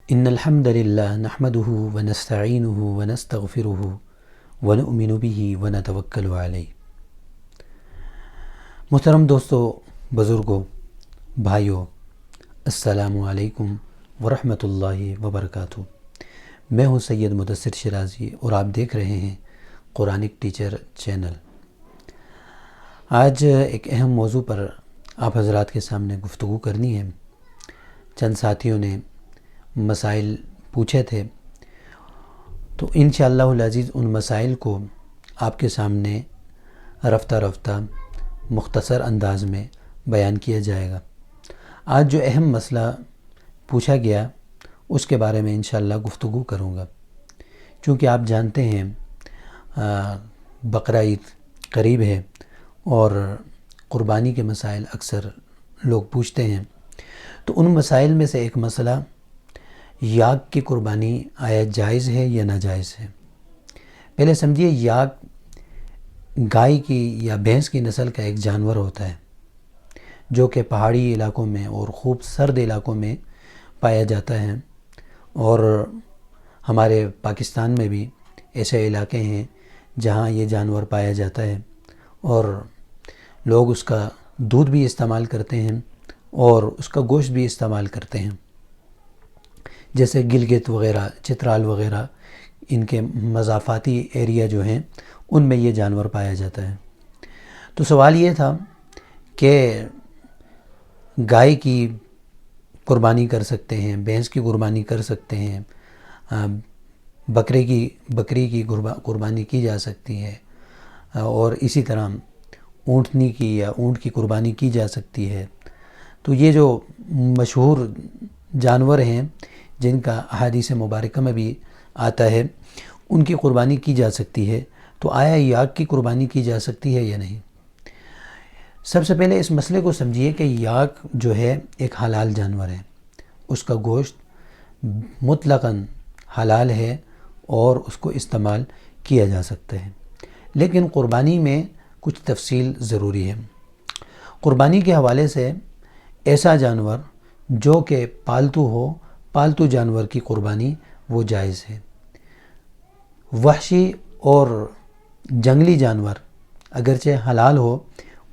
ان الحمد للہ نحمده ونستعینه ونستغفره ونؤمن به ونتوکل علیہ۔ محترم دوستو، بزرگوں، بھائیوں، السلام علیکم ورحمۃ اللہ وبرکاتہ۔ میں ہوں سید مدثر شیرازی اور آپ دیکھ رہے ہیں قرآنک ٹیچر چینل۔ آج ایک اہم موضوع پر آپ حضرات کے سامنے گفتگو کرنی ہے۔ چند ساتھیوں نے مسائل پوچھے تھے، تو انشاءاللہ العزیز ان مسائل کو آپ کے سامنے رفتہ رفتہ مختصر انداز میں بیان کیا جائے گا۔ آج جو اہم مسئلہ پوچھا گیا اس کے بارے میں انشاءاللہ گفتگو کروں گا۔ چونکہ آپ جانتے ہیں بقرہ عید قریب ہے اور قربانی کے مسائل اکثر لوگ پوچھتے ہیں، تو ان مسائل میں سے ایک مسئلہ یاک کی قربانی آیا جائز ہے یا ناجائز ہے۔ پہلے سمجھیے، یاک گائے کی یا بھینس کی نسل کا ایک جانور ہوتا ہے جو کہ پہاڑی علاقوں میں اور خوب سرد علاقوں میں پایا جاتا ہے، اور ہمارے پاکستان میں بھی ایسے علاقے ہیں جہاں یہ جانور پایا جاتا ہے، اور لوگ اس کا دودھ بھی استعمال کرتے ہیں اور اس کا گوشت بھی استعمال کرتے ہیں۔ جیسے گلگت وغیرہ، چترال وغیرہ، ان کے مضافاتی ایریا جو ہیں ان میں یہ جانور پایا جاتا ہے۔ تو سوال یہ تھا کہ گائے کی قربانی کر سکتے ہیں، بھینس کی قربانی کر سکتے ہیں، بکری کی قربانی کی جا سکتی ہے، اور اسی طرح اونٹنی کی یا اونٹ کی قربانی کی جا سکتی ہے۔ تو یہ جو مشہور جانور ہیں جن کا احادیث مبارکہ میں بھی آتا ہے، ان کی قربانی کی جا سکتی ہے۔ تو آیا یاک کی قربانی کی جا سکتی ہے یا نہیں؟ سب سے پہلے اس مسئلے کو سمجھیے کہ یاک جو ہے ایک حلال جانور ہے، اس کا گوشت مطلقاً حلال ہے اور اس کو استعمال کیا جا سکتا ہے، لیکن قربانی میں کچھ تفصیل ضروری ہے۔ قربانی کے حوالے سے ایسا جانور جو کہ پالتو جانور کی قربانی وہ جائز ہے۔ وحشی اور جنگلی جانور اگرچہ حلال ہو،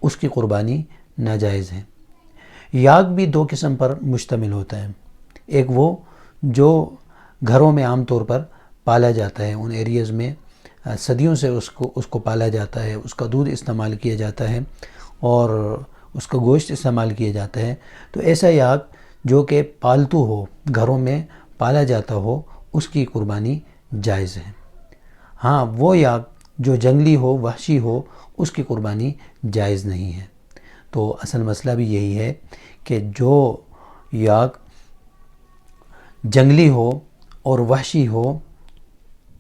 اس کی قربانی ناجائز ہے۔ یاک بھی دو قسم پر مشتمل ہوتا ہے۔ ایک وہ جو گھروں میں عام طور پر پالا جاتا ہے، ان ایریاز میں صدیوں سے اس کو پالا جاتا ہے، اس کا دودھ استعمال کیا جاتا ہے اور اس کا گوشت استعمال کیا جاتا ہے۔ تو ایسا یاک جو کہ پالتو ہو، گھروں میں پالا جاتا ہو، اس کی قربانی جائز ہے۔ ہاں، وہ یاک جو جنگلی ہو، وحشی ہو، اس کی قربانی جائز نہیں ہے۔ تو اصل مسئلہ بھی یہی ہے کہ جو یاک جنگلی ہو اور وحشی ہو،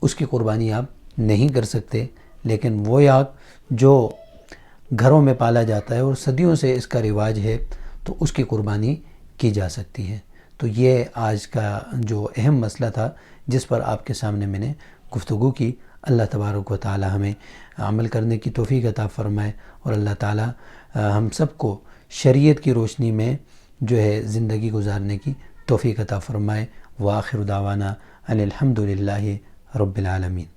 اس کی قربانی آپ نہیں کر سکتے، لیکن وہ یاک جو گھروں میں پالا جاتا ہے اور صدیوں سے اس کا رواج ہے، تو اس کی قربانی کی جا سکتی ہے۔ تو یہ آج کا جو اہم مسئلہ تھا جس پر آپ کے سامنے میں نے گفتگو کی۔ اللہ تبارک و تعالی ہمیں عمل کرنے کی توفیق عطا فرمائے، اور اللہ تعالی ہم سب کو شریعت کی روشنی میں جو ہے زندگی گزارنے کی توفیق عطا فرمائے۔ وآخر دعوانا ان الحمد للہ رب العالمین۔